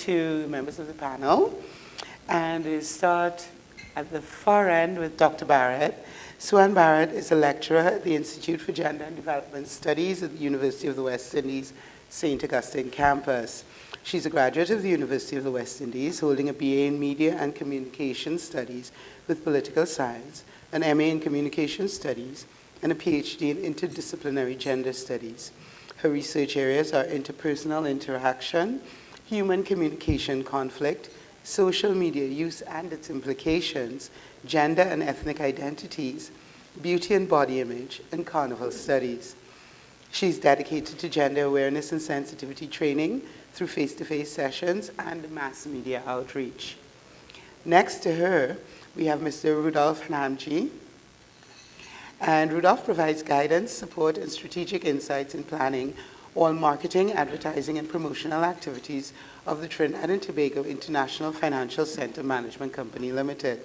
to members of the panel. And we'll start at the far end with Dr. Barrett. Swan Barrett is a lecturer at the Institute for Gender and Development Studies at the University of the West Indies, St. Augustine campus. She's a graduate of the University of the West Indies, holding a BA in Media and Communication Studies with Political Science, an MA in Communication Studies, and a PhD in Interdisciplinary Gender Studies. Her research areas are interpersonal interaction, human communication conflict, social media use and its implications, gender and ethnic identities, beauty and body image, and carnival studies. She's dedicated to gender awareness and sensitivity training through face-to-face sessions and mass media outreach. Next to her, we have Mr. Rudolph Namji. And Rudolph provides guidance, support, and strategic insights in planning all marketing, advertising, and promotional activities of the Trinidad and Tobago International Financial Center Management Company Limited,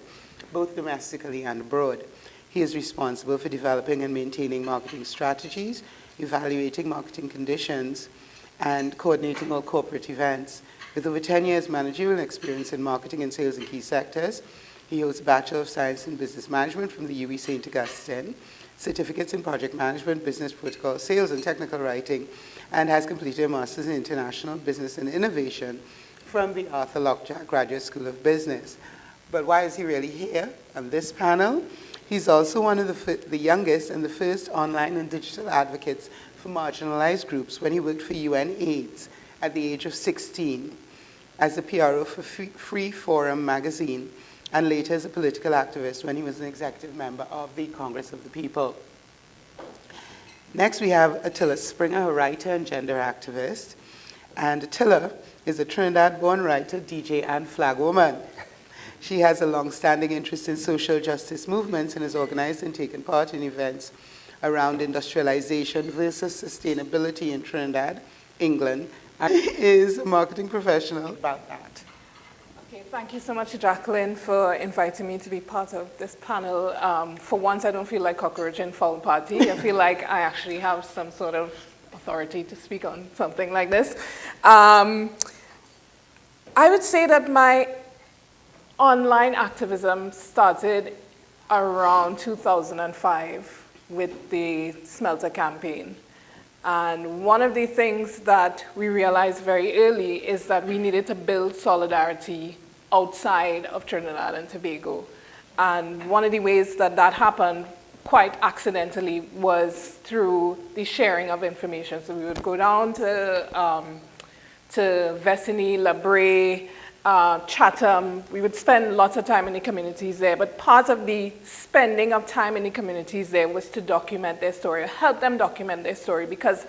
both domestically and abroad. He is responsible for developing and maintaining marketing strategies, evaluating marketing conditions, and coordinating all corporate events. With over 10 years managerial experience in marketing and sales in key sectors, he holds a Bachelor of Science in Business Management from the UWI St. Augustine, certificates in Project Management, Business Protocol, Sales and Technical Writing, and has completed a Master's in International Business and Innovation from the Arthur Lockjack Graduate School of Business. But why is he really here on this panel? He's also one of the youngest and the first online and digital advocates for marginalized groups when he worked for UN AIDS at the age of 16 as a PRO for Free Forum magazine, and later as a political activist when he was an executive member of the Congress of the People. Next, we have Attila Springer, a writer and gender activist. And Attila is a Trinidad-born writer, DJ, and flag woman. She has a long-standing interest in social justice movements and has organized and taken part in events around industrialization versus sustainability in Trinidad, England, and is a marketing professional about that. Okay, thank you so much, Jacqueline, for inviting me to be part of this panel. For once, I don't feel like cockroach in foul party. I feel like I actually have some sort of authority to speak on something like this. I would say that my online activism started around 2005 with the Smelter campaign. And one of the things that we realized very early is that we needed to build solidarity outside of Trinidad and Tobago. And one of the ways that that happened quite accidentally was through the sharing of information. So we would go down to Vesini, La Brea, Chatham. We would spend lots of time in the communities there, but part of the spending of time in the communities there was to document their story, help them document their story, because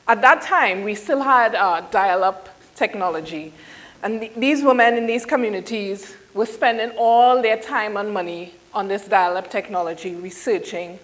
at that time we still had dial-up technology. And these women in these communities were spending all their time and money on this dial-up technology, researching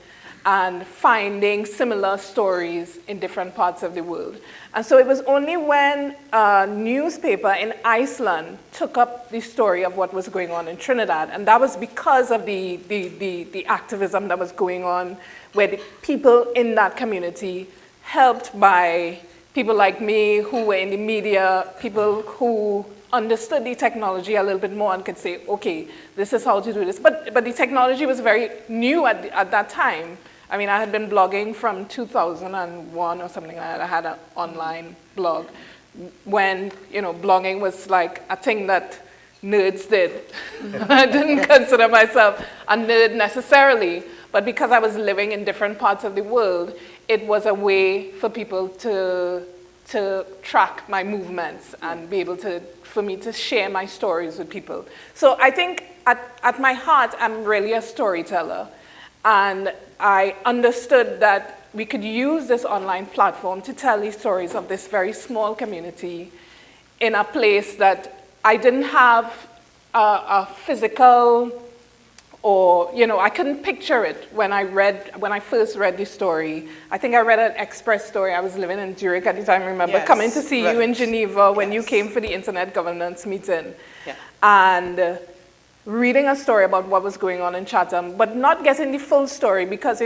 and finding similar stories in different parts of the world. And so it was only when a newspaper in Iceland took up the story of what was going on in Trinidad, and that was because of the activism that was going on, where the people in that community, helped by people like me who were in the media, people who understood the technology a little bit more and could say, okay, this is how to do this. But the technology was very new at that time. I mean, I had been blogging from 2001 or something like that. I had an online blog when, blogging was like a thing that nerds did. I didn't consider myself a nerd necessarily, but because I was living in different parts of the world, it was a way for people to track my movements and be able for me to share my stories with people. So I think at my heart, I'm really a storyteller. And I understood that we could use this online platform to tell these stories of this very small community in a place that I didn't have a physical, or, I couldn't picture it when I first read the story. I think I read an Express story. I was living in Zurich at the time, I remember coming to see you in Geneva when you came for the Internet Governance meeting. Yeah. And reading a story about what was going on in Chatham, but not getting the full story because,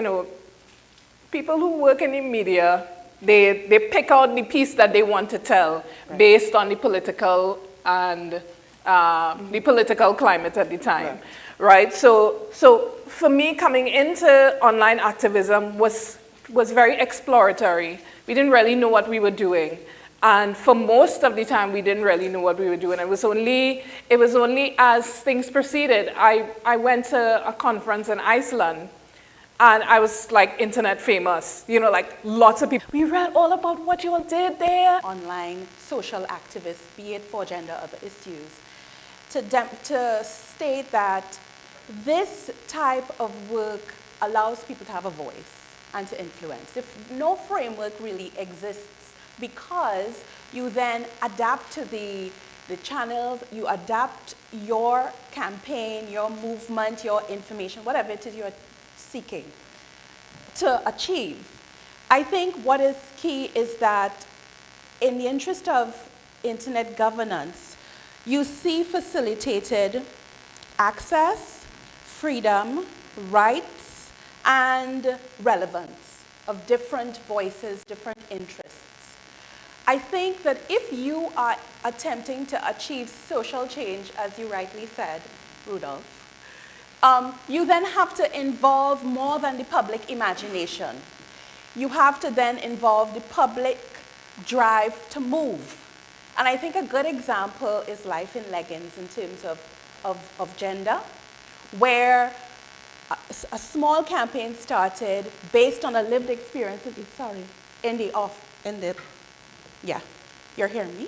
people who work in the media, they pick out the piece that they want to tell based on the political and the political climate at the time, right? So for me, coming into online activism was very exploratory. We didn't really know what we were doing. And for most of the time, we didn't really know what we were doing. It was only as things proceeded. I went to a conference in Iceland, and I was like internet famous, you know, like lots of people. We read all about what you all did there. Online social activists, be it for gender or other issues, to state that this type of work allows people to have a voice and to influence. If no framework really exists, because you then adapt to the channels, you adapt your campaign, your movement, your information, whatever it is you're seeking to achieve. I think what is key is that in the interest of internet governance, you see facilitated access, freedom, rights, and relevance of different voices, different interests. I think that if you are attempting to achieve social change, as you rightly said, Rudolph, you then have to involve more than the public imagination. You have to then involve the public drive to move. And I think a good example is Life in Leggings in terms of gender, where a small campaign started based on a lived experience. Yeah, you're hearing me?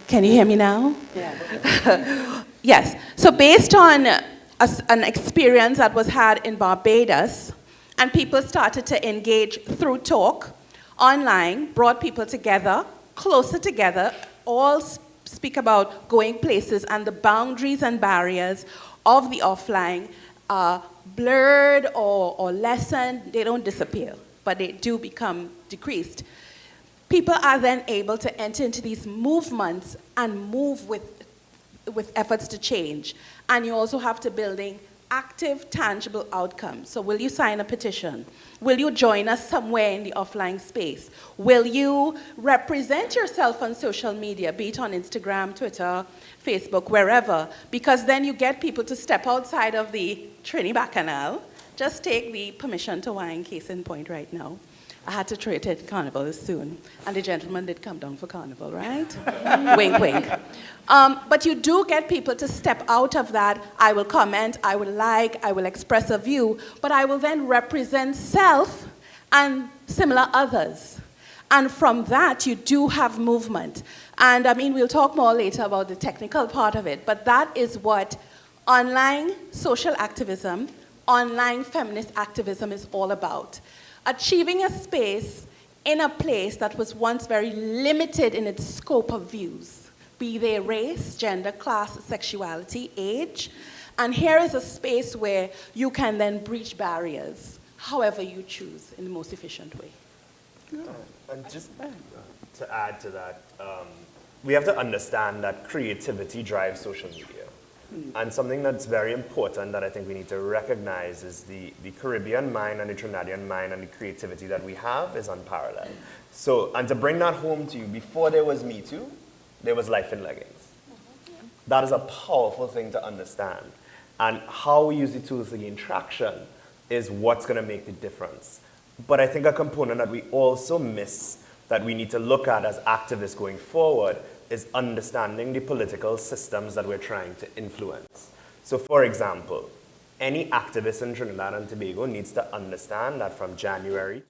Can you hear me now? Yeah. Yes, so based on an experience that was had in Barbados, and people started to engage through talk, online, brought people together, closer together, all speak about going places, and the boundaries and barriers of the offline are blurred or lessened. They don't disappear, but they do become decreased. People are then able to enter into these movements and move with efforts to change. And you also have to building active, tangible outcomes. So will you sign a petition? Will you join us somewhere in the offline space? Will you represent yourself on social media, be it on Instagram, Twitter, Facebook, wherever? Because then you get people to step outside of the Trinidad Canal. Just take the permission to wine case in point right now. I had to throw it at Carnival soon, and the gentleman did come down for Carnival, right? Wink, wink. But you do get people to step out of that. I will comment, I will like, I will express a view, but I will then represent self and similar others. And from that, you do have movement. And I mean, we'll talk more later about the technical part of it, but that is what online social activism, online feminist activism is all about. Achieving a space in a place that was once very limited in its scope of views, be they race, gender, class, sexuality, age. And here is a space where you can then breach barriers, however you choose, in the most efficient way. And just to add to that, we have to understand that creativity drives social media. And something that's very important that I think we need to recognize is the Caribbean mind and the Trinidadian mind and the creativity that we have is unparalleled. So, and to bring that home to you, before there was Me Too, there was Life in Leggings. That is a powerful thing to understand. And how we use the tools to gain traction is what's going to make the difference. But I think a component that we also miss that we need to look at as activists going forward is understanding the political systems that we're trying to influence. So for example, any activist in Trinidad and Tobago needs to understand that from January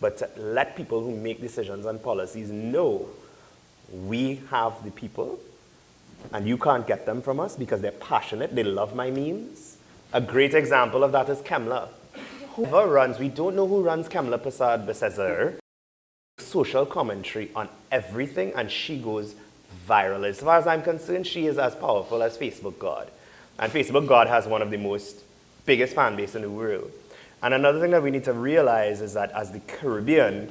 but to let people who make decisions on policies know we have the people and you can't get them from us because they're passionate, they love my memes. A great example of that is Kemla. Whoever runs, we don't know who runs Kemla Prasad Bessezer, social commentary on everything, and she goes viral. As far as I'm concerned, she is as powerful as Facebook God. And Facebook God has one of the biggest fan base in the world. And another thing that we need to realize is that as the Caribbean,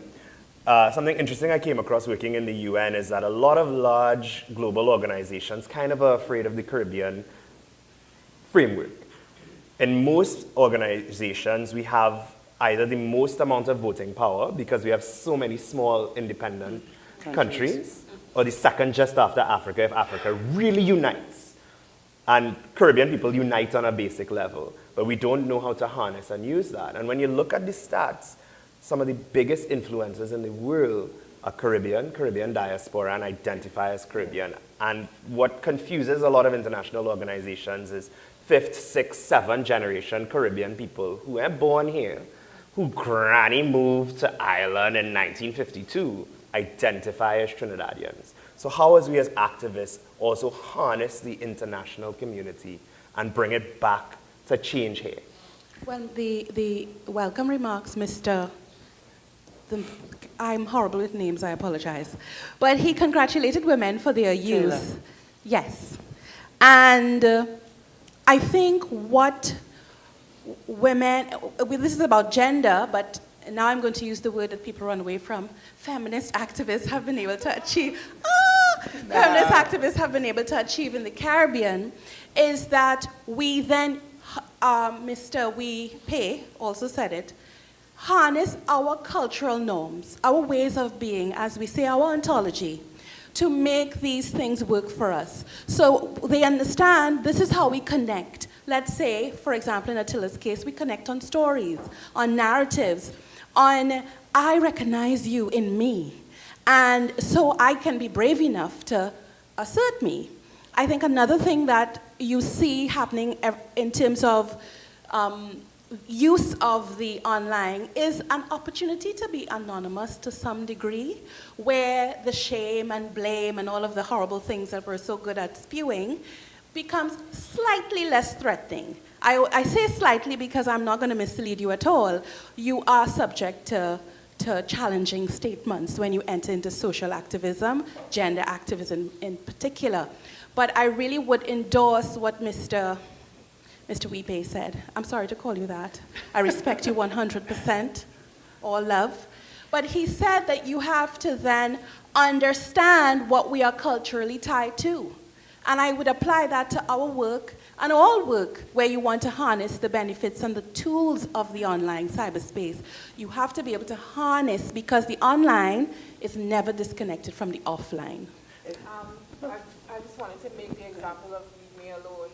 something interesting I came across working in the UN is that a lot of large global organizations kind of are afraid of the Caribbean framework. In most organizations, we have either the most amount of voting power because we have so many small independent countries, or the second just after Africa if Africa really unites. And Caribbean people unite on a basic level, but we don't know how to harness and use that. And when you look at the stats, some of the biggest influencers in the world are Caribbean diaspora, and identify as Caribbean. And what confuses a lot of international organizations is 5th, 6th, 7th generation Caribbean people who were born here, who granny moved to Ireland in 1952, identify as Trinidadians. So how as we as activists also harness the international community and bring it back to change here? Well, the welcome remarks, I'm horrible with names, I apologize. But he congratulated women for their use. Yes. And I think what women, this is about gender, but now I'm going to use the word that people run away from. Feminist activists have been able to achieve, feminist activists have been able to achieve in the Caribbean is that we then, Mr. We Pay also said it, harness our cultural norms, our ways of being, as we say, our ontology, to make these things work for us. So they understand this is how we connect. Let's say, for example, in Attila's case, we connect on stories, on narratives, on I recognize you in me. And so I can be brave enough to assert me. I think another thing that you see happening in terms of use of the online is an opportunity to be anonymous to some degree, where the shame and blame and all of the horrible things that we're so good at spewing becomes slightly less threatening. I say slightly because I'm not going to mislead you at all. You are subject to challenging statements when you enter into social activism, gender activism in particular. But I really would endorse what Mr. Wipe said. I'm sorry to call you that. I respect you 100%, all love. But he said that you have to then understand what we are culturally tied to. And I would apply that to our work and all work where you want to harness the benefits and the tools of the online cyberspace. You have to be able to harness, because the online is never disconnected from the offline. I just wanted to make the example of Leave Me Alone,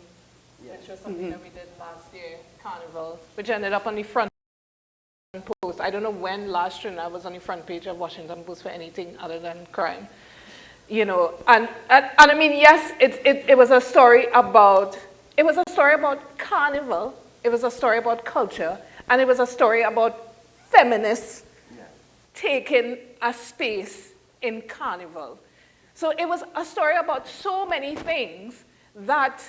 which was something that we did last year, Carnival, which ended up on the front post. I don't know when last Trinidad was on the front page of Washington Post for anything other than crime. You know, and I mean, yes, it was a story about, Carnival, it was a story about culture, and it was a story about feminists taking a space in Carnival. So it was a story about so many things that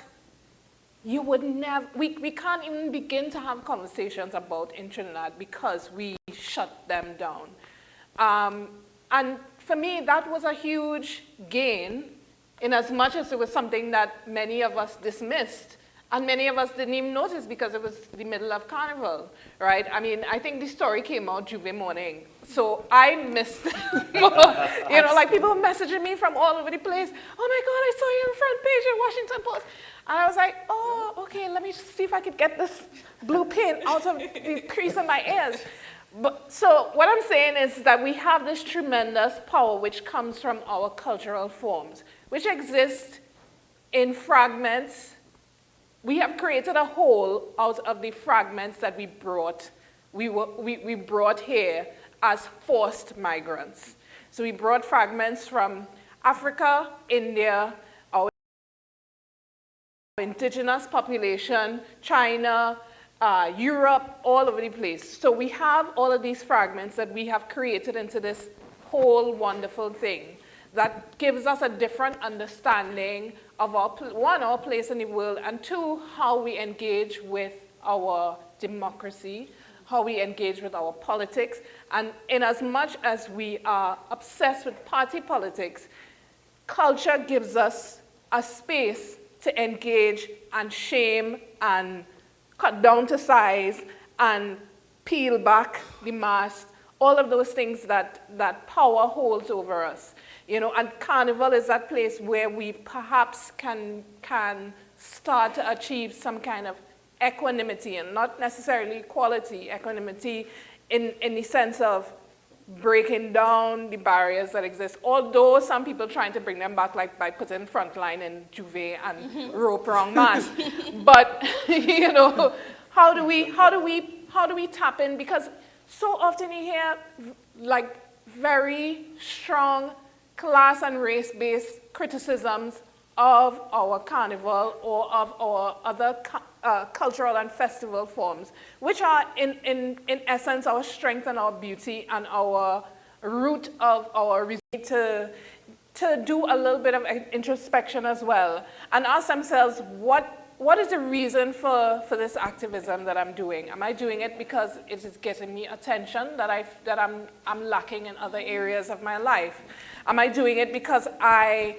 you would never, we can't even begin to have conversations about in Trinidad because we shut them down. And for me, that was a huge gain, in as much as it was something that many of us dismissed, and many of us didn't even notice because it was the middle of Carnival, right? I mean, I think the story came out Juve morning, so I missed, you know, like people messaging me from all over the place. Oh my God, I saw you on the front page of Washington Post. And I was like, oh, okay, let me just see if I could get this blue paint out of the crease in my ears. But, so what I'm saying is that we have this tremendous power which comes from our cultural forms, which exist in fragments. We have created a whole out of the fragments that we brought here as forced migrants. So we brought fragments from Africa, India, our indigenous population, China, Europe, all over the place. So we have all of these fragments that we have created into this whole wonderful thing that gives us a different understanding of our place in the world, and two, how we engage with our democracy, how we engage with our politics. And in as much as we are obsessed with party politics, culture gives us a space to engage and shame and cut down to size and peel back the mask, all of those things that power holds over us. And Carnival is that place where we perhaps can start to achieve some kind of equanimity, and not necessarily equality, equanimity in the sense of breaking down the barriers that exist, although some people trying to bring them back, like by putting frontline in Juve and rope around mass. But how do we tap in? Because so often you hear like very strong class and race-based criticisms of our carnival or of our other cultural and festival forms, which are in essence our strength and our beauty and our root of our reason to do a little bit of introspection as well and ask themselves, what is the reason for this activism that I'm doing? Am I doing it because it is getting me attention that I'm lacking in other areas of my life? Am I doing it because I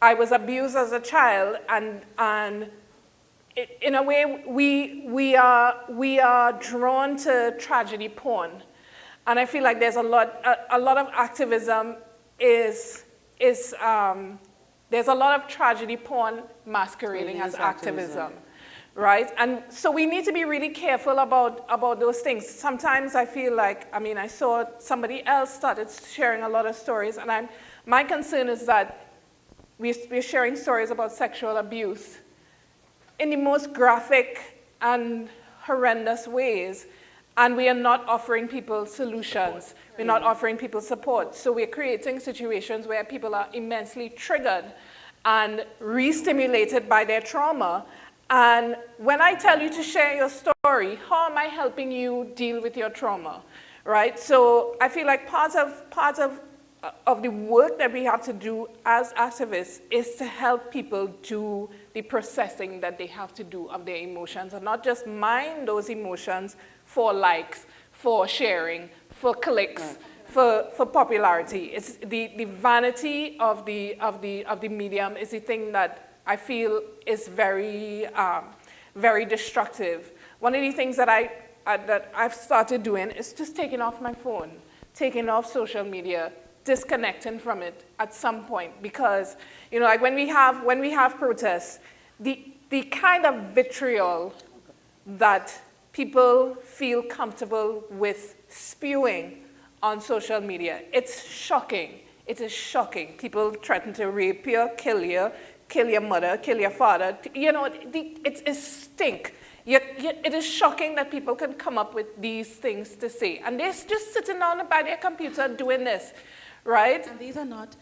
was abused as a child, and in a way we are drawn to tragedy porn, and I feel like there's a lot of activism there's a lot of tragedy porn masquerading as activism, right? And so we need to be really careful about those things. Sometimes I feel like, I saw somebody else started sharing a lot of stories, and my concern is that we're sharing stories about sexual abuse in the most graphic and horrendous ways, and we are not offering people solutions. We're not offering people support. So we're creating situations where people are immensely triggered and re-stimulated by their trauma. And when I tell you to share your story, how am I helping you deal with your trauma, right? So I feel like part of the work that we have to do as activists is to help people do the processing that they have to do of their emotions, and not just mind those emotions for likes, for sharing, for clicks, for popularity. It's the vanity of the medium is the thing that I feel is very very destructive. One of the things that I've started doing is just taking off my phone, taking off social media, disconnecting from it at some point, because like when we have protests, the kind of vitriol that people feel comfortable with spewing on social media, it's shocking. It is shocking. People threaten to rape you, kill your mother, kill your father. It stink. It is shocking that people can come up with these things to say, and they're just sitting down by their computer doing this, right? And these are not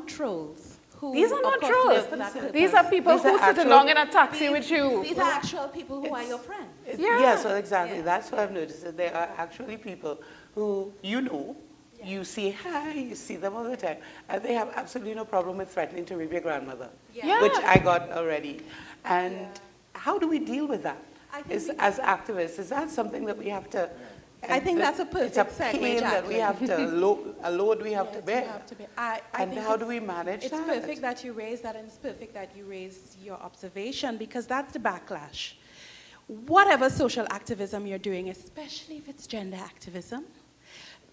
trolls. These are not trolls. These are people who sit along in a taxi with you. These are actual people who are your friends. Yes, well, exactly. Yeah. That's what I've noticed, that there are actually people who you see hi, you see them all the time, and they have absolutely no problem with threatening to rape your grandmother, which I got already. And how do we deal with that as activists? Is that something that we have to... I think that's a perfect segue, pain that we have to, a load we have to bear. And how do we manage that? It's perfect that you raise that, and it's perfect that you raise your observation, because that's the backlash. Whatever social activism you're doing, especially if it's gender activism,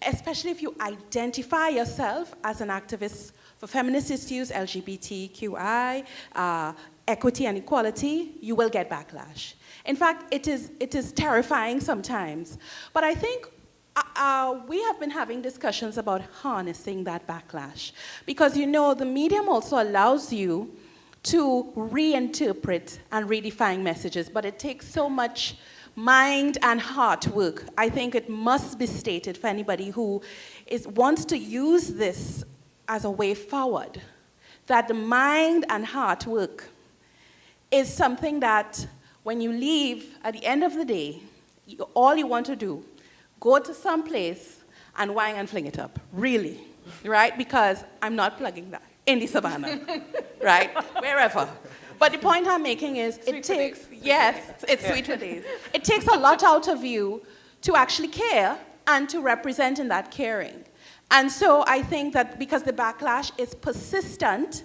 especially if you identify yourself as an activist for feminist issues, LGBTQI, equity and equality, you will get backlash. In fact, it is terrifying sometimes. But I think we have been having discussions about harnessing that backlash. Because the medium also allows you to reinterpret and redefine messages, but it takes so much mind and heart work. I think it must be stated for anybody who wants to use this as a way forward, that the mind and heart work is something that when you leave at the end of the day, all you want to do, go to some place and wang and fling it up, really, right? Because I'm not plugging that in the savannah, right? Wherever. But the point I'm making is it takes, yes, it's sweet for days. It takes a lot out of you to actually care and to represent in that caring. And so I think that because the backlash is persistent,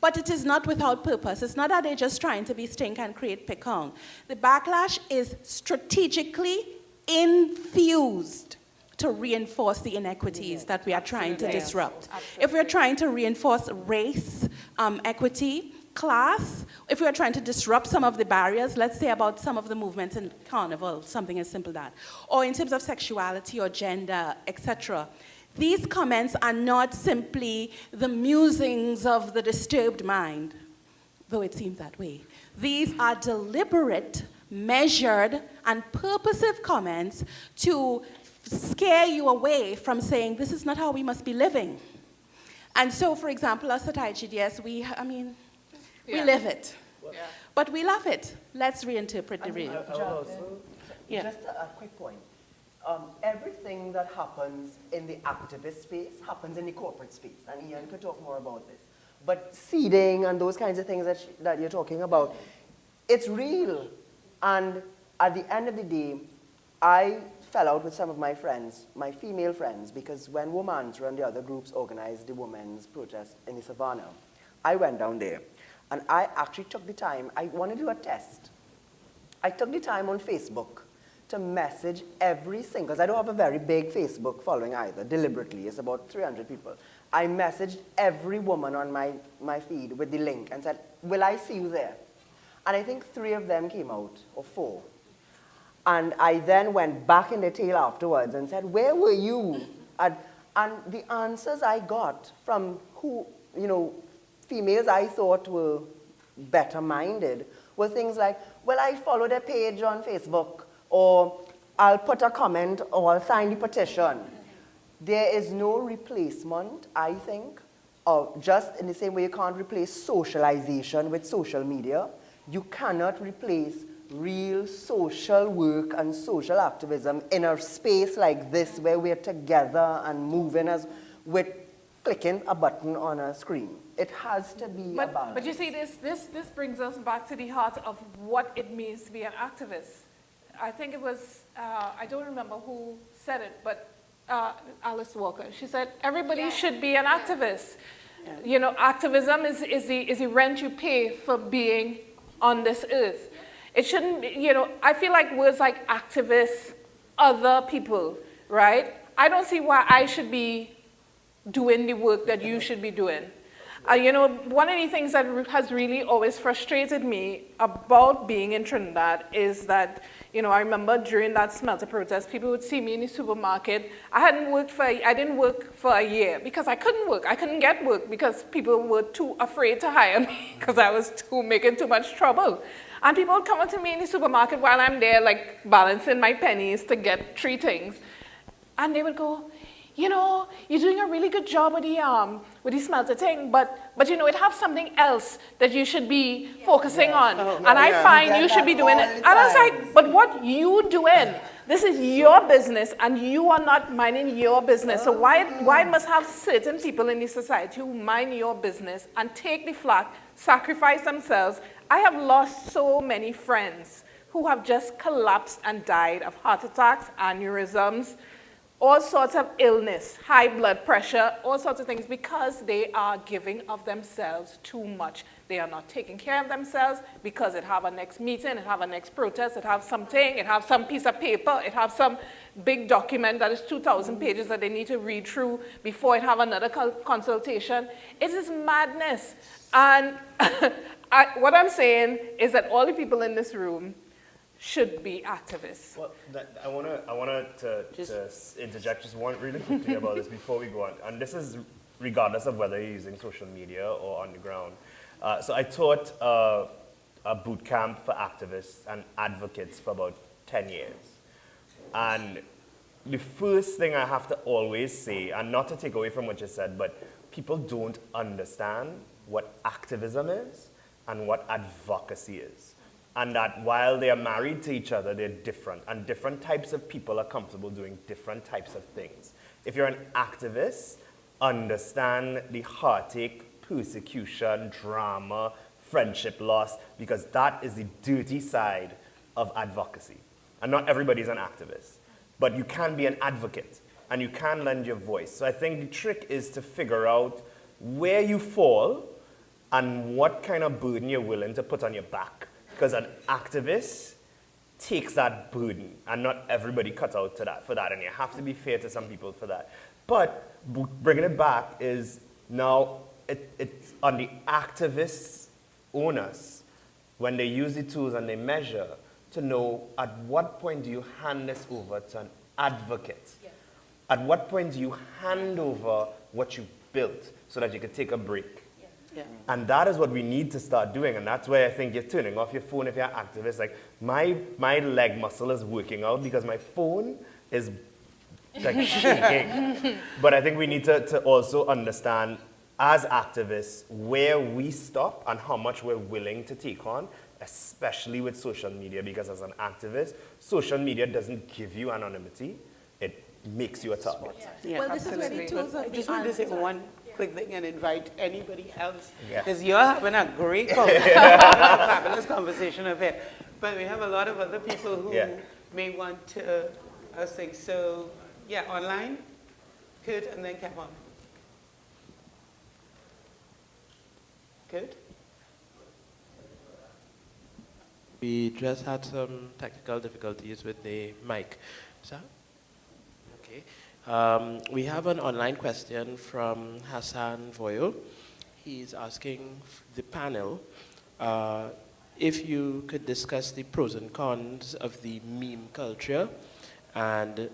but it is not without purpose. It's not that they're just trying to be stink and create picong. The backlash is strategically infused to reinforce the inequities that we are trying to disrupt. Absolutely. If we're trying to reinforce race, equity, class, if we are trying to disrupt some of the barriers, let's say about some of the movements in Carnival, something as simple as that, or in terms of sexuality or gender, etc., these comments are not simply the musings of the disturbed mind, though it seems that way. These are deliberate, measured, and purposive comments to scare you away from saying, this is not how we must be living. And so, for example, us at IGDS, we live it. Yeah. But we love it. Let's reinterpret the real. Just a quick point. Everything that happens in the activist space happens in the corporate space, and Ian could talk more about this. But seeding and those kinds of things that you're talking about, it's real. And at the end of the day, I fell out with some of my friends, my female friends, because when Womantra and the other groups organized the women's protest in the Savannah, I went down there. And I actually took the time, I wanted to do a test. I took the time on Facebook to message every single, because I don't have a very big Facebook following either, deliberately. It's about 300 people. I messaged every woman on my feed with the link and said, will I see you there? And I think 3 of them came out, or 4. And I then went back in the tail afterwards and said, where were you? And the answers I got from who, females I thought were better minded were things like, well, I followed a page on Facebook, or I'll put a comment, or I'll sign the petition. There is no replacement, I think, of just in the same way you can't replace socialization with social media, you cannot replace real social work and social activism in a space like this where we're together and moving as with clicking a button on a screen. It has to be a balance. But you see, this brings us back to the heart of what it means to be an activist. I think it was, I don't remember who said it, but Alice Walker. She said, everybody should be an activist. Yeah. Activism is the rent you pay for being on this earth. It shouldn't be, I feel like words like activists, other people, right? I don't see why I should be doing the work that you should be doing. One of the things that has really always frustrated me about being in Trinidad is that, I remember during that smelter protest, people would see me in the supermarket. I didn't work for a year because I couldn't work. I couldn't get work because people were too afraid to hire me because I was making too much trouble. And people would come up to me in the supermarket while I'm there, like balancing my pennies to get 3 things. And they would go, you're doing a really good job with the smelter thing, but it has something else that you should be focusing on. And I find you should be doing it. And I was like, but what you doing? This is your business, and you are not minding your business. So why must have certain people in this society who mind your business and take the flak, sacrifice themselves? I have lost so many friends who have just collapsed and died of heart attacks, aneurysms, all sorts of illness, high blood pressure, all sorts of things, because they are giving of themselves too much. They are not taking care of themselves because it have a next meeting, it have a next protest, it have something, it have some piece of paper, it have some big document that is 2,000 pages that they need to read through before it have another consultation. It is madness. And what I'm saying is that all the people in this room should be activists. Well, I want to interject just one really quickly about this before we go on. And this is regardless of whether you're using social media or on the ground. So I taught a boot camp for activists and advocates for about 10 years. And the first thing I have to always say, and not to take away from what you said, but people don't understand what activism is and what advocacy is. And that while they are married to each other, they're different. And different types of people are comfortable doing different types of things. If you're an activist, understand the heartache, persecution, drama, friendship loss, because that is the dirty side of advocacy. And not everybody's an activist. But you can be an advocate, and you can lend your voice. So I think the trick is to figure out where you fall and what kind of burden you're willing to put on your back. Because an activist takes that burden, and not everybody cut out for that, and you have to be fair to some people for that. But bringing it back is now it's on the activists' onus, when they use the tools and they measure, to know at what point do you hand this over to an advocate? Yes. At what point do you hand over what you built so that you can take a break? Yeah. And that is what we need to start doing, and that's why I think you're turning off your phone if you're an activist. Like, my leg muscle is working out because my phone is like shaking. But I think we need to also understand, as activists, where we stop and how much we're willing to take on, especially with social media, because as an activist, social media doesn't give you anonymity, it makes you a target. Yeah, Well, this is where the tools of I the just want to say one quick thing and invite anybody else, Yeah. because you're having a great fabulous conversation up here. But we have a lot of other people who may want to think. So, yeah, online, Kurt, and then Kevin. Kurt? We just had some technical difficulties with the mic. Sir? Okay. We have an online question from Hassan Voyo. He's asking the panel if you could discuss the pros and cons of the meme culture and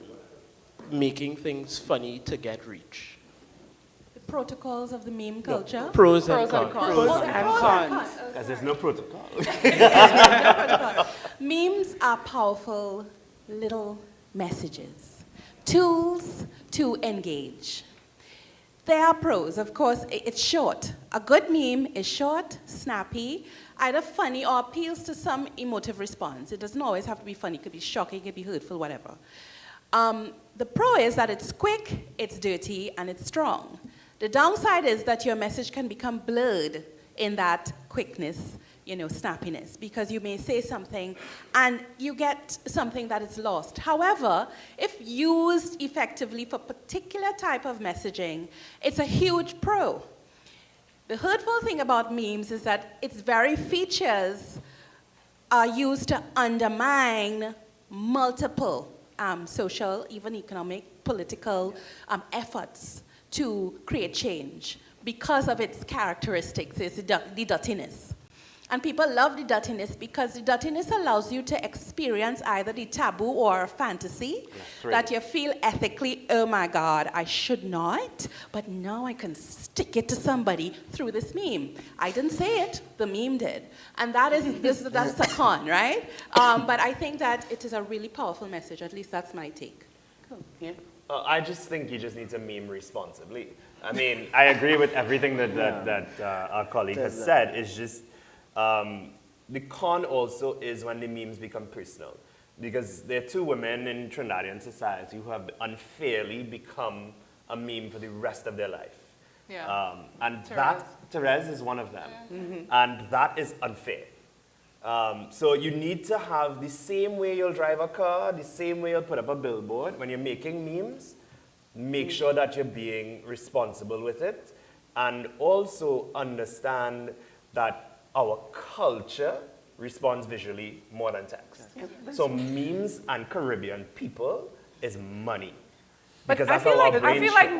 making things funny to get reach. The protocols of the meme culture. No, pros and cons. Pros and cons. Because there's no protocol. Memes are powerful little messages, tools to engage. There are pros, of course. It's short. A good meme is short, snappy, either funny or appeals to some emotive response. It doesn't always have to be funny. It could be shocking, it could be hurtful, whatever. The pro is that it's quick, it's dirty, and it's strong. The downside is that your message can become blurred in that quickness, snappiness, because you may say something and you get something that is lost. However, if used effectively for particular type of messaging, it's a huge pro. The hurtful thing about memes is that its very features are used to undermine multiple social, even economic, political efforts to create change because of its characteristics, it's the dirtiness. And people love the dirtiness because the dirtiness allows you to experience either the taboo or fantasy that you feel ethically, oh my God, I should not, but now I can stick it to somebody through this meme. I didn't say it, the meme did. And that's a con, right? But I think that it is a really powerful message, at least that's my take. Cool. Yeah. I just think you just need to meme responsibly. I mean, I agree with everything that our colleague has said. It's just, the con also is when the memes become personal. Because there are two women in Trinidadian society who have unfairly become a meme for the rest of their life. Yeah. And Therese is one of them. Yeah. Mm-hmm. And that is unfair. So you need to have the same way you'll drive a car, the same way you'll put up a billboard. When you're making memes, make sure that you're being responsible with it. And also understand that our culture responds visually more than text. So memes and Caribbean people is money. But I feel like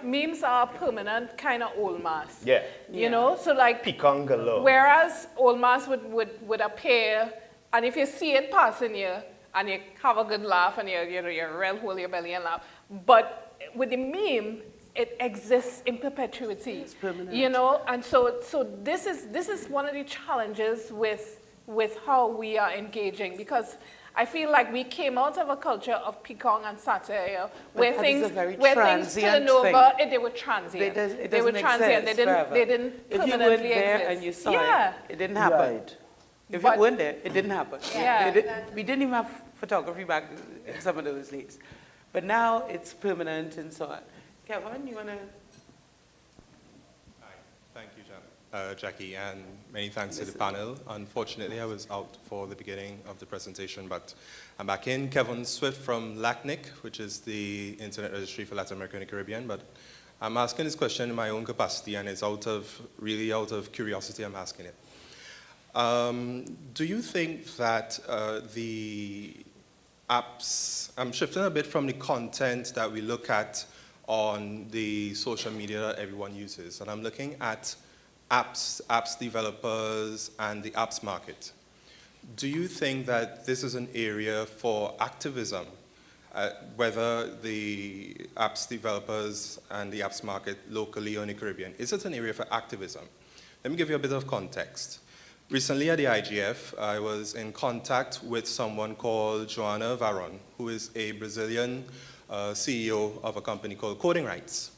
memes are a permanent kind of old mass. Yeah. You know, so like pecan galore. Whereas old mass would appear, and if you see it passing you, and you have a good laugh, and you real hold your belly and laugh. But with the meme, it exists in perpetuity. It's permanent. You know, and so this is one of the challenges with how we are engaging, because I feel like we came out of a culture of pecan and satire where things turned over. They were transient. They were transient. They didn't permanently exist. If you were there and you saw it, it didn't happen. Right. If But- it weren't there, it didn't happen. Yeah. We didn't even have photography back in some of those days. But now it's permanent and so on. Kevin, you want to? Hi, thank you, Jackie, and many thanks to the panel. Unfortunately, I was out for the beginning of the presentation, but I'm back in. Kevin Swift from LACNIC, which is the Internet Registry for Latin America and the Caribbean, but I'm asking this question in my own capacity, and it's really out of curiosity I'm asking it. Do you think that the apps, I'm shifting a bit from the content that we look at on the social media that everyone uses, and I'm looking at apps developers, and the apps market. Do you think that this is an area for activism, whether the apps developers and the apps market locally or in the Caribbean, is it an area for activism? Let me give you a bit of context. Recently at the IGF, I was in contact with someone called Joana Varon, who is a Brazilian CEO of a company called Coding Rights.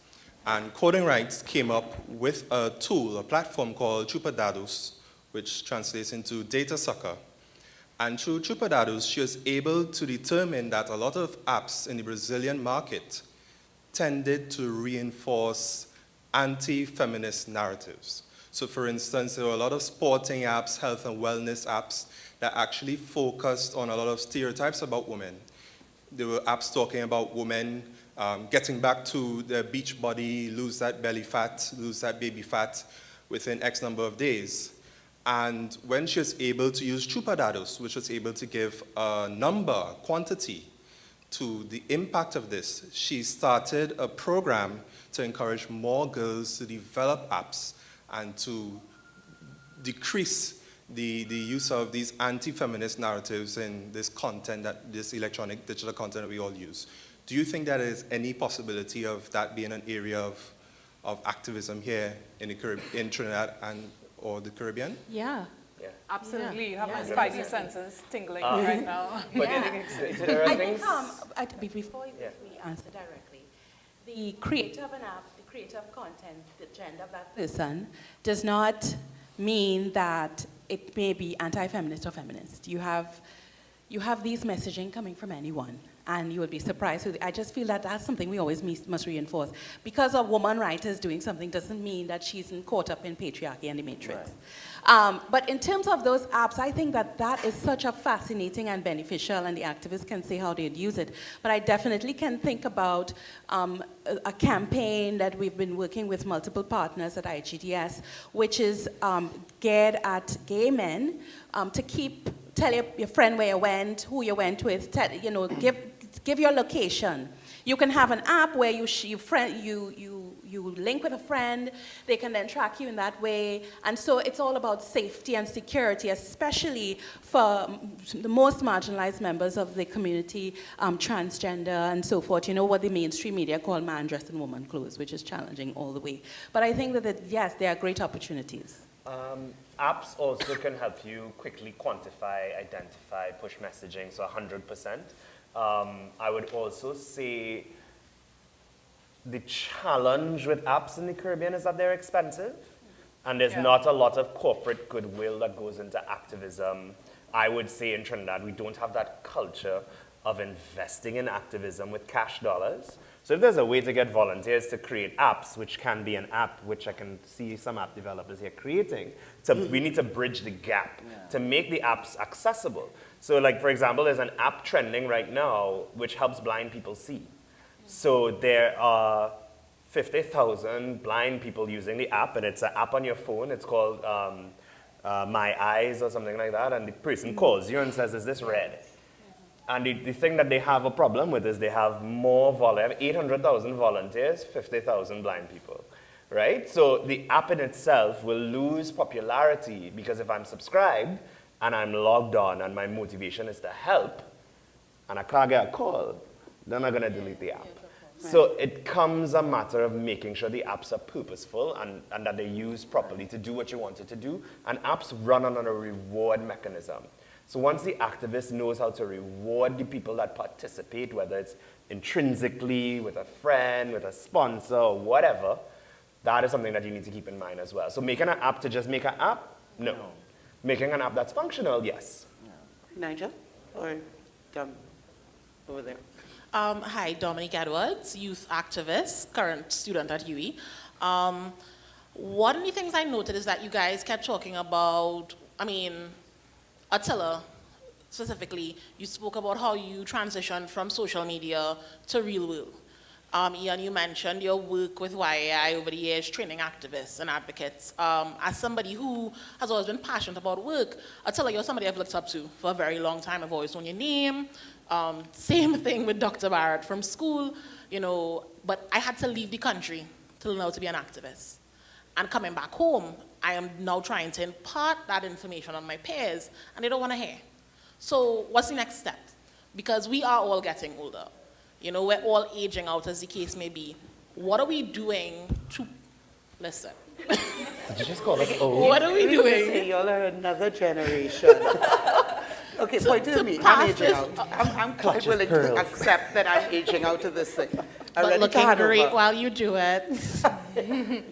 And Coding Rights came up with a tool, a platform called Chupadados, which translates into data sucker. And through Chupadados, she was able to determine that a lot of apps in the Brazilian market tended to reinforce anti-feminist narratives. So for instance, there were a lot of sporting apps, health and wellness apps that actually focused on a lot of stereotypes about women. There were apps talking about women getting back to their beach body, lose that belly fat, lose that baby fat within X number of days. And when she was able to use Chupadados, which was able to give a number, quantity, to the impact of this, she started a program to encourage more girls to develop apps and to decrease the use of these anti-feminist narratives in this content, this electronic digital content that we all use. Do you think there is any possibility of that being an area of activism here in Trinidad or the Caribbean? Yeah. Absolutely, you have my Yeah. spidey senses tingling right now. But there are I things. think, before you answer directly, the creator of an app, the creator of content, the gender of that person, does not mean that it may be anti-feminist or feminist. You have these messaging coming from anyone, and you will be surprised. I just feel that that's something we always must reinforce. Because a woman writer is doing something doesn't mean that she's caught up in patriarchy and the matrix. Right. But in terms of those apps, I think that is such a fascinating and beneficial, and the activists can say how they'd use it. But I definitely can think about a campaign that we've been working with multiple partners at IGDS, which is geared at gay men to tell your friend where you went, who you went with, give your location. You can have an app where you link with a friend, they can then track you in that way. And so it's all about safety and security, especially for the most marginalized members of the community, transgender and so forth. You know what the mainstream media call man dressed in woman clothes, which is challenging all the way. But I think that, yes, there are great opportunities. Apps also can help you quickly quantify, identify, push messaging, so 100%. I would also say the challenge with apps in the Caribbean is that they're expensive, and there's not a lot of corporate goodwill that goes into activism. I would say in Trinidad, we don't have that culture of investing in activism with cash dollars. So if there's a way to get volunteers to create apps, which can be an app, which I can see some app developers here creating, we need to bridge the gap to make the apps accessible. So like, for example, there's an app trending right now which helps blind people see. So there are 50,000 blind people using the app, and it's an app on your phone. It's called My Eyes or something like that, and the person calls you and says, is this red? And the thing that they have a problem with is they have they have 800,000 volunteers, 50,000 blind people, right? So the app in itself will lose popularity because if I'm subscribed and I'm logged on and my motivation is to help and I can't get a call, then I'm going to delete the app. So it comes a matter of making sure the apps are purposeful and that they're used properly to do what you want it to do. And apps run on a reward mechanism. So once the activist knows how to reward the people that participate, whether it's intrinsically, with a friend, with a sponsor, or whatever, that is something that you need to keep in mind as well. So making an app to just make an app, no. Making an app that's functional, yes. Nigel or over there? Hi, Dominique Edwards, youth activist, current student at UE. One of the things I noted is that you guys kept talking about, Attila specifically, you spoke about how you transitioned from social media to real world. Ian, you mentioned your work with YAI over the years, training activists and advocates. As somebody who has always been passionate about work, Attila, you're somebody I've looked up to for a very long time. I've always known your name. Same thing with Dr. Barrett from school, but I had to leave the country to learn how to be an activist. And coming back home, I am now trying to impart that information on my peers, and they don't want to hear. So what's the next step? Because we are all getting older. We're all aging out, as the case may be. What are we doing to, listen. Did you just call us old? What are we doing? Say y'all are another generation. Okay, point to me. I'm aging out. I'm quite willing to accept that I'm aging out of this thing. But looking great while you do it.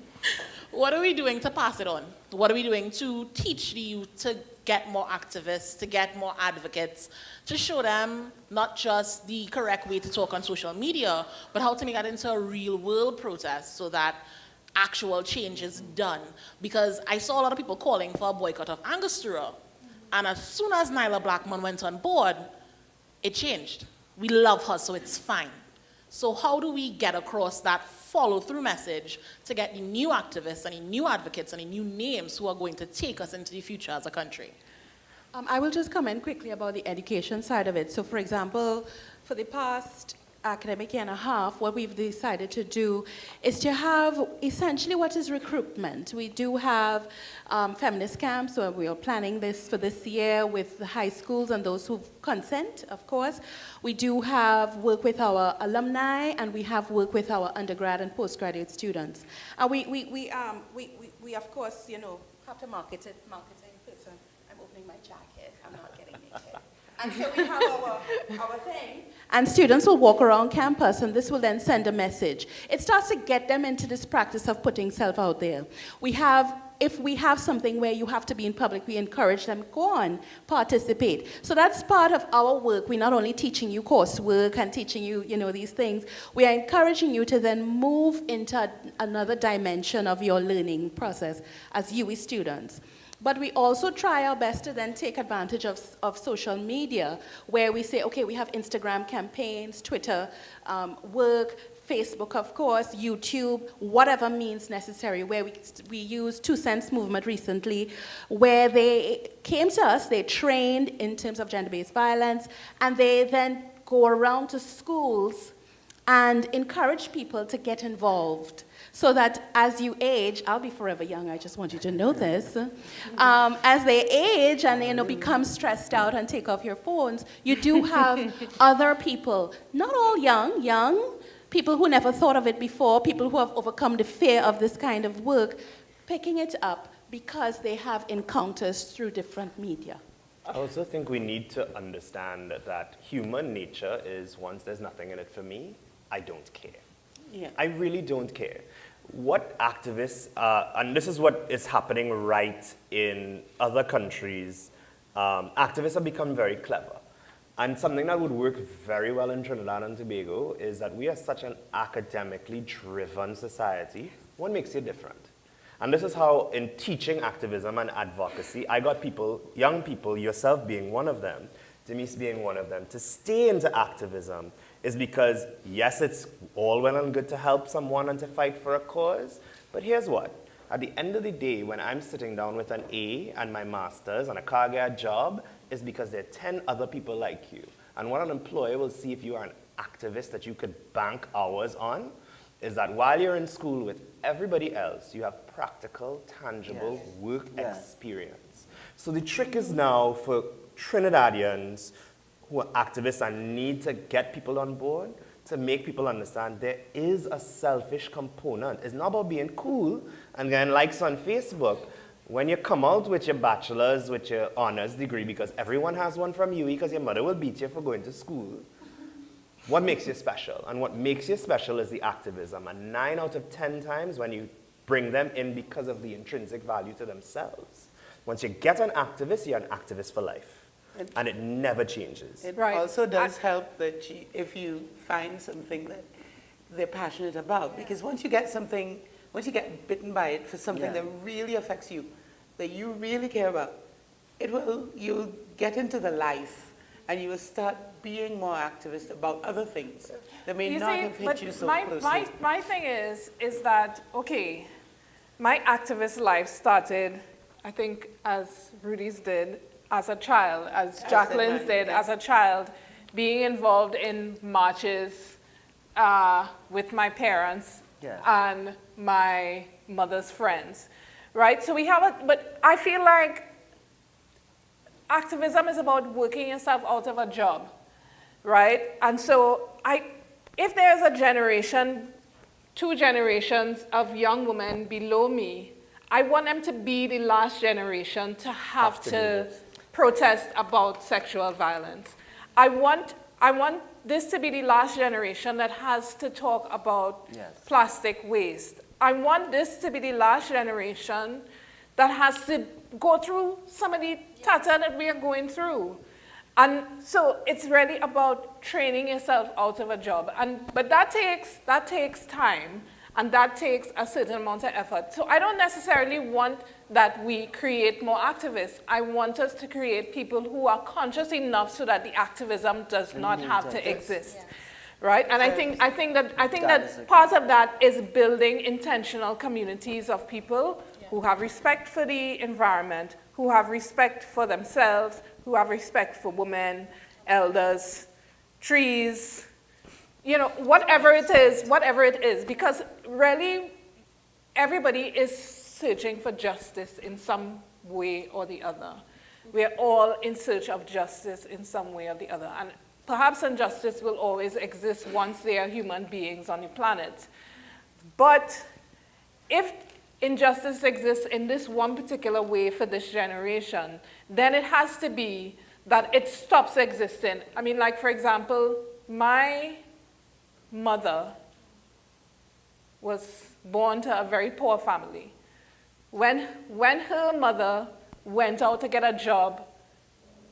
What are we doing to pass it on? What are we doing to teach the youth to get more activists, to get more advocates, to show them not just the correct way to talk on social media, but how to make that into a real world protest so that actual change is done? Because I saw a lot of people calling for a boycott of Angostura. And as soon as Nyla Blackman went on board, it changed. We love her, so it's fine. So how do we get across that follow-through message to get the new activists and the new advocates and the new names who are going to take us into the future as a country? I will just comment quickly about the education side of it. So for example, for the past academic year and a half, what we've decided to do is to have essentially what is recruitment. We do have feminist camps, so we are planning this for this year with the high schools and those who consent, of course. We do have work with our alumni, and we have work with our undergrad and postgraduate students. And we of course, have to market it. Marketing person, I'm opening my jacket, I'm not getting naked. And so we have our thing. And students will walk around campus, and this will then send a message. It starts to get them into this practice of putting self out there. If we have something where you have to be in public, we encourage them, go on, participate. So that's part of our work. We're not only teaching you coursework and teaching you, these things. We are encouraging you to then move into another dimension of your learning process as UE students. But we also try our best to then take advantage of social media, where we say, okay, we have Instagram campaigns, Twitter work, Facebook, of course, YouTube, whatever means necessary, where we used 2 Cents Movement recently, where they came to us, they trained in terms of gender-based violence, and they then go around to schools and encourage people to get involved. So that as you age, I'll be forever young, I just want you to know this. As they age and become stressed out and take off your phones, you do have other people, not all young, people who never thought of it before, people who have overcome the fear of this kind of work, picking it up because they have encounters through different media. I also think we need to understand that human nature is, once there's nothing in it for me, I don't care. Yeah. I really don't care. What activists, and this is what is happening right in other countries, activists have become very clever. And something that would work very well in Trinidad and Tobago is that we are such an academically driven society. What makes you different? And this is how, in teaching activism and advocacy, I got people, young people, yourself being one of them, Denise being one of them, to stay into activism is because, yes, it's all well and good to help someone and to fight for a cause, but here's what. At the end of the day, when I'm sitting down with an A and my master's and a cargo job, is because there are 10 other people like you. And what an employer will see if you are an activist that you could bank hours on, is that while you're in school with everybody else, you have practical, tangible work experience. So the trick is now for Trinidadians who are activists and need to get people on board, to make people understand there is a selfish component. It's not about being cool and getting likes on Facebook. When you come out with your bachelor's, with your honors degree, because everyone has one from UE because your mother will beat you for going to school, what makes you special? And what makes you special is the activism. And 9 out of 10 times when you bring them in because of the intrinsic value to themselves, Once you get an activist, you're an activist for life. And it never changes. It Right. also does help that if you find something that they're passionate about, because once you get bitten by it for something that really affects you, that you really care about, you'll get into the life and you will start being more activist about other things that may not have hit you so closely. My thing is that, okay, my activist life started, I think, as Rudy's did, as a child, as Jacqueline's did, as a child, being involved in marches with my parents and my mother's friends, right? So we have but I feel like activism is about working yourself out of a job, right? And so if there's a generation, 2 generations of young women below me, I want them to be the last generation to have to protest about sexual violence. I want this to be the last generation that has to talk about plastic waste. I want this to be the last generation that has to go through some of the tata that we are going through. And so it's really about training yourself out of a job. But that takes time, and that takes a certain amount of effort. So I don't necessarily want that we create more activists. I want us to create people who are conscious enough so that the activism does not have to exist. Right? And I think that part of that is building intentional communities of people who have respect for the environment, who have respect for themselves, who have respect for women, elders, trees, whatever it is, because really everybody is searching for justice in some way or the other. We're all in search of justice in some way or the other. And perhaps injustice will always exist once there are human beings on the planet. But if injustice exists in this one particular way for this generation, then it has to be that it stops existing. I mean, like, for example, my mother was born to a very poor family. When her mother went out to get a job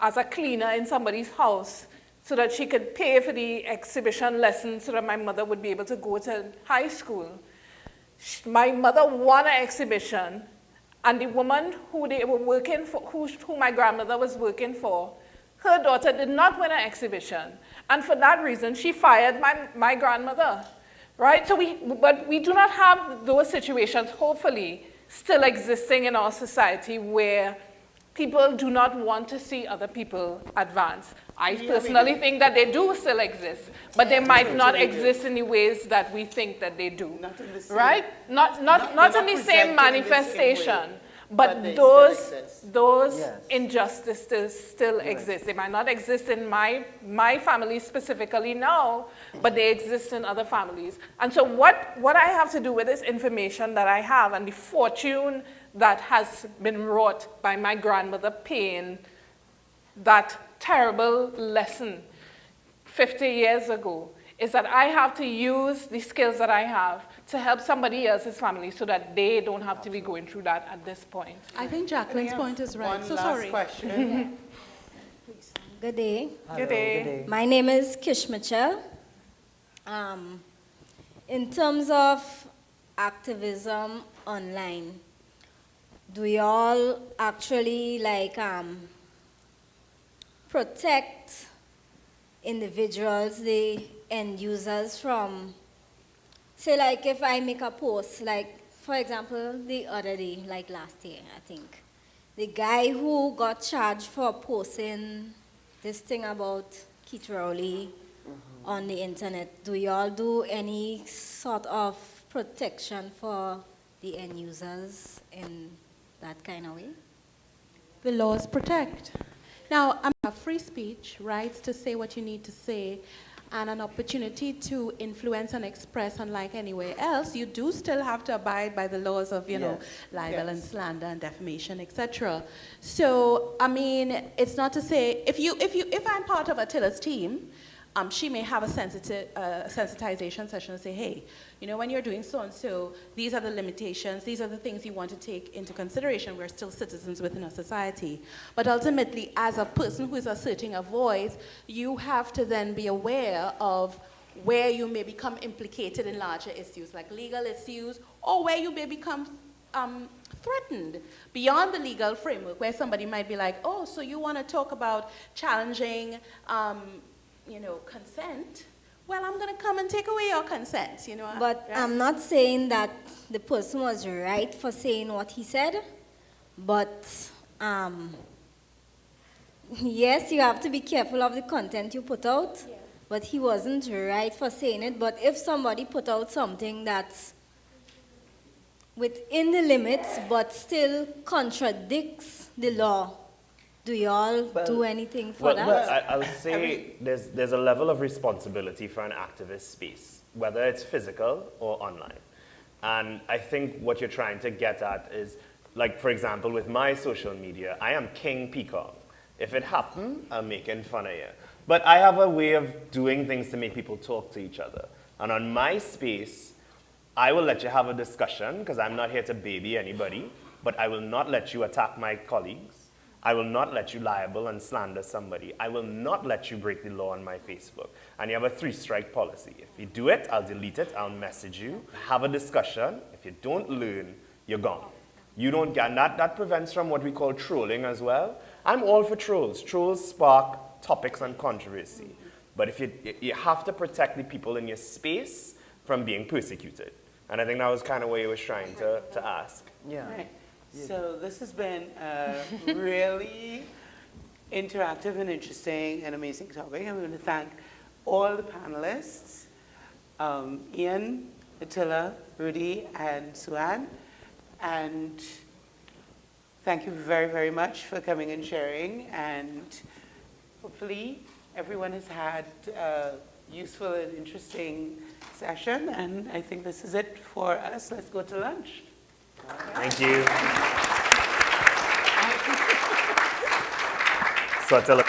as a cleaner in somebody's house so that she could pay for the exhibition lessons so that my mother would be able to go to high school, my mother won an exhibition, and the woman who they were working for, who my grandmother was working for, her daughter did not win an exhibition. And for that reason, she fired my grandmother, right? But we do not have those situations, hopefully, still existing in our society where people do not want to see other people advance. I personally think that they do still exist, but they might not exist in the ways that we think that they do, right? Not in the same manifestation, but those injustices still exist. They might not exist in my family specifically now, but they exist in other families. And so what I have to do with this information that I have and the fortune that has been wrought by my grandmother paying that terrible lesson 50 years ago is that I have to use the skills that I have to help somebody else's family so that they don't have to be going through that at this point. I think Jacqueline's point is right. One last question. Good day. Good day. My name is Kish Mitchell. In terms of activism online, do y'all actually protect individuals, the end users, from, say, like if I make a post, like for example, the other day, like last year, I think, the guy who got charged for posting this thing about Keith Rowley on the internet, do y'all do any sort of protection for the end users in that kind of way? The laws protect. Now, I have free speech, rights to say what you need to say, and an opportunity to influence and express, unlike anywhere else. You do still have to abide by the laws of, libel and slander and defamation, etc. So, I mean, it's not to say, if I'm part of Attila's team, she may have a sensitization session and say, hey, you know, when you're doing so-and-so, these are the limitations, these are the things you want to take into consideration. We're still citizens within a society. But ultimately, as a person who is asserting a voice, you have to then be aware of where you may become implicated in larger issues, like legal issues, or where you may become threatened beyond the legal framework, where somebody might be like, oh, so you want to talk about challenging you know, consent? Well, I'm going to come and take away your consent, you know. But right? I'm not saying that the person was right for saying what he said, but yes, you have to be careful of the content you put out, but he wasn't right for saying it. But if somebody put out something that's within the limits but still contradicts the law, do y'all do anything for that? Well, I'll say there's a level of responsibility for an activist space, whether it's physical or online. And I think what you're trying to get at is, like, for example, with my social media, I am King Peacock. If it happened, I'm making fun of you. But I have a way of doing things to make people talk to each other. And on my space, I will let you have a discussion, because I'm not here to baby anybody, but I will not let you attack my colleagues. I will not let you libel and slander somebody. I will not let you break the law on my Facebook. And you have a 3-strike policy. If you do it, I'll delete it, I'll message you, have a discussion. If you don't learn, you're gone. You don't get, that prevents from what we call trolling as well. I'm all for trolls. Trolls spark topics and controversy. But if you have to protect the people in your space from being persecuted. And I think that was kind of what you was trying to ask. Yeah. Right. So this has been a really interactive and interesting and amazing topic. I'm going to thank all the panelists, Ian, Attila, Rudy, and Suan. And thank you very, very much for coming and sharing. And hopefully everyone has had a useful and interesting session. And I think this is it for us. Let's go to lunch. Thank you. So Attila